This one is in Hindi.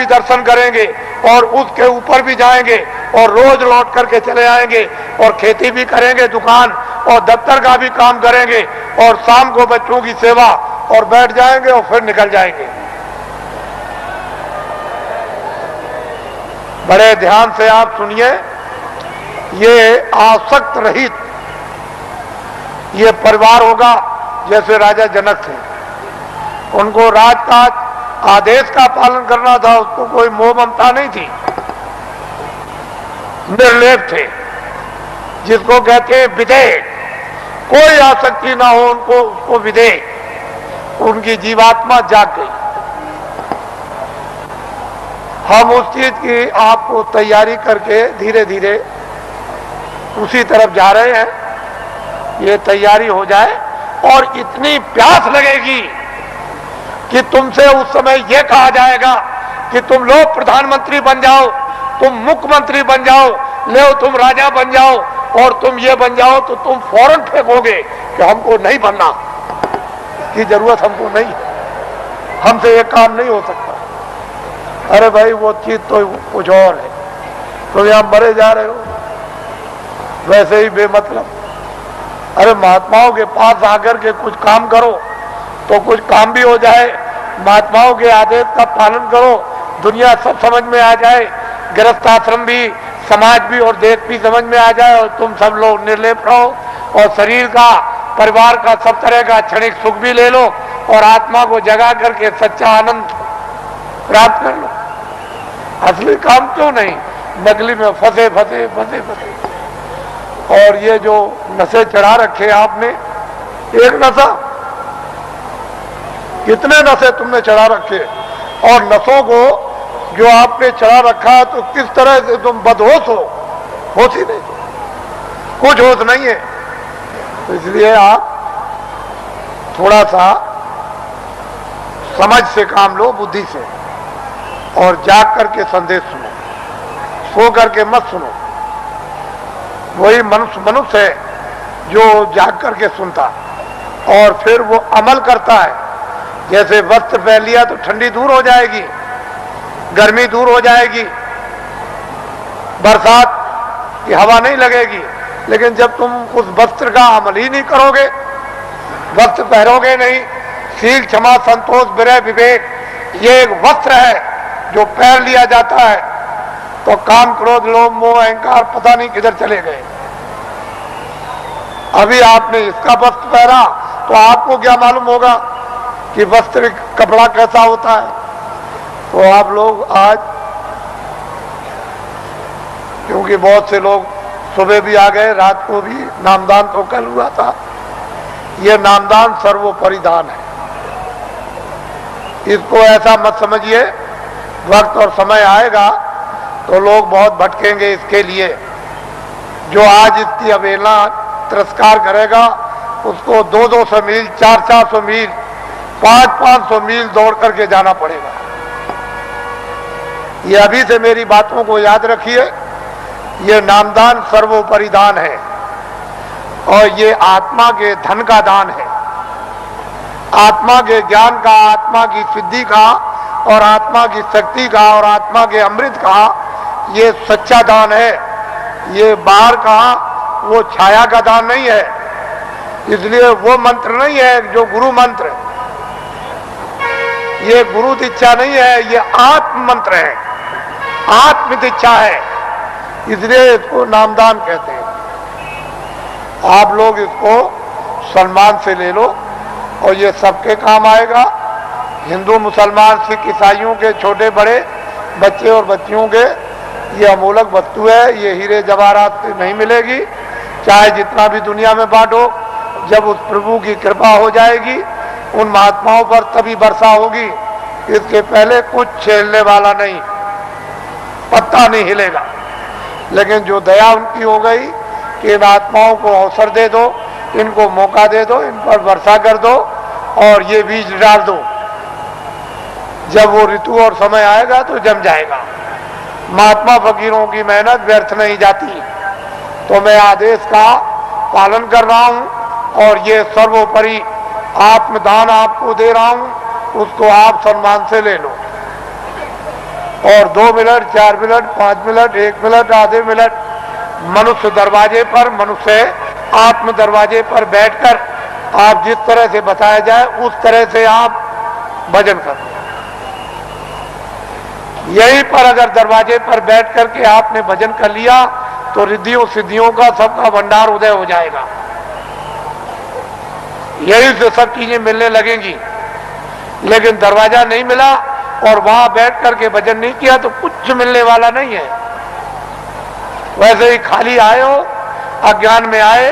भी दर्शन करेंगे और उसके ऊपर भी जाएंगे और रोज लौट करके चले आएंगे और खेती भी करेंगे, दुकान और दफ्तर का भी काम करेंगे और शाम को बच्चों की सेवा और बैठ जाएंगे और फिर निकल जाएंगे। बड़े ध्यान से आप सुनिए, ये आसक्त रहित ये परिवार होगा जैसे राजा जनक थे। उनको राजकाज आदेश का पालन करना था, उसको कोई मोह ममता नहीं थी, निर्लेप थे, जिसको कहते हैं विधेय। कोई आसक्ति ना हो उनको, उसको विधेय। उनकी जीवात्मा जाग गई। हम उस चीज की आपको तैयारी करके धीरे धीरे उसी तरफ जा रहे हैं। ये तैयारी हो जाए और इतनी प्यास लगेगी कि तुमसे उस समय यह कहा जाएगा कि तुम लोग प्रधानमंत्री बन जाओ, तुम मुख्यमंत्री बन जाओ, ले तुम राजा बन जाओ और तुम ये बन जाओ, तो तुम फौरन फेंकोगे कि हमको नहीं बनना की जरूरत, हमको नहीं, हमसे ये काम नहीं हो सकता। अरे भाई वो चीज तो कुछ और है, तो यहां मरे जा रहे हो वैसे ही बेमतलब। अरे महात्माओं के पास आकर के कुछ काम करो तो कुछ काम भी हो जाए, महात्माओं के आदेश का पालन करो, दुनिया सब समझ में आ जाए, गृहस्थ आश्रम भी, समाज भी और देश भी समझ में आ जाए और तुम सब लोग निर्लेप रहो और शरीर का, परिवार का, सब तरह का क्षणिक सुख भी ले लो और आत्मा को जगा करके सच्चा आनंद प्राप्त कर लो। असली काम क्यों नहीं, नकली में फंसे फंसे फंसे फंसे। और ये जो नशे चढ़ा रखे आपने, एक नशा, कितने नशे तुमने चढ़ा रखे, और नशों को जो आपने चढ़ा रखा तो किस तरह से तुम बदहोश हो, होश ही नहीं, कुछ होश नहीं है। तो इसलिए आप थोड़ा सा समझ से काम लो, बुद्धि से, और जाग करके संदेश सुनो, सो करके मत सुनो। वही मनुष्य है जो जाग करके सुनता और फिर वो अमल करता है। जैसे वस्त्र पहन लिया तो ठंडी दूर हो जाएगी, गर्मी दूर हो जाएगी, बरसात की हवा नहीं लगेगी, लेकिन जब तुम उस वस्त्र का अमल ही नहीं करोगे, वस्त्र पहनोगे नहीं, शील, क्षमा, संतोष, विरय, विवेक, ये एक वस्त्र है जो पहन लिया जाता है, तो काम, क्रोध, लोभ, मोह, अहंकार पता नहीं किधर चले गए। अभी आपने इसका वस्त्र पहना तो आपको क्या मालूम होगा कि वस्त्र कपड़ा कैसा होता है। तो आप लोग आज, क्योंकि बहुत से लोग सुबह भी आ गए, रात को भी, नामदान तो कल हुआ था, यह नामदान सर्वोपरि दान है। इसको ऐसा मत समझिए, वक्त और समय आएगा तो लोग बहुत भटकेंगे इसके लिए। जो आज इसकी अवहेलना, तिरस्कार करेगा, उसको 200-200 मील, 400-400 मील, 500-500 मील दौड़ करके जाना पड़ेगा। ये अभी से मेरी बातों को याद रखिए। ये नामदान सर्वोपरि दान है और ये आत्मा के धन का दान है, आत्मा के ज्ञान का, आत्मा की सिद्धि का और आत्मा की शक्ति का और आत्मा के अमृत का ये सच्चा दान है। ये बाहर का वो छाया का दान नहीं है। इसलिए वो मंत्र नहीं है जो गुरु मंत्र, ये गुरु दीक्षा नहीं है, ये आत्म मंत्र है, आत्म दीक्षा है, इसलिए इसको नामदान कहते हैं। आप लोग इसको सम्मान से ले लो और ये सबके काम आएगा। हिंदू, मुसलमान, सिख, ईसाइयों के, छोटे बड़े, बच्चे और बच्चियों के, ये अमूलक वस्तु है, ये हीरे जवाहरात से नहीं मिलेगी। चाहे जितना भी दुनिया में बांटो, जब उस प्रभु की कृपा हो जाएगी उन महात्माओं पर तभी वर्षा होगी। इसके पहले कुछ छेड़ने वाला नहीं, पत्ता नहीं हिलेगा। लेकिन जो दया उनकी हो गई कि इन आत्माओं को अवसर दे दो, इनको मौका दे दो, इन पर वर्षा कर दो और ये बीज डाल दो, जब वो ऋतु और समय आएगा तो जम जाएगा। महात्मा फकीरों की मेहनत व्यर्थ नहीं जाती। तो मैं आदेश का पालन कर रहा हूं और ये सर्वोपरि आत्मदान आपको दे रहा हूं, उसको आप सम्मान से ले लो। और 2 मिनट, 4 मिनट, 5 मिनट, 1 मिनट, आधे मिनट मनुष्य दरवाजे पर, मनुष्य आत्म दरवाजे पर बैठकर आप जिस तरह से बताया जाए उस तरह से आप भजन करो। यहीं पर अगर दरवाजे पर बैठ करके आपने भजन कर लिया तो रिद्धियों सिद्धियों का सबका भंडार उदय हो जाएगा। यही से सब चीजें मिलने लगेंगी। लेकिन दरवाजा नहीं मिला और वहां बैठ करके भजन नहीं किया तो कुछ मिलने वाला नहीं है। वैसे ही खाली आए हो, अज्ञान में आए,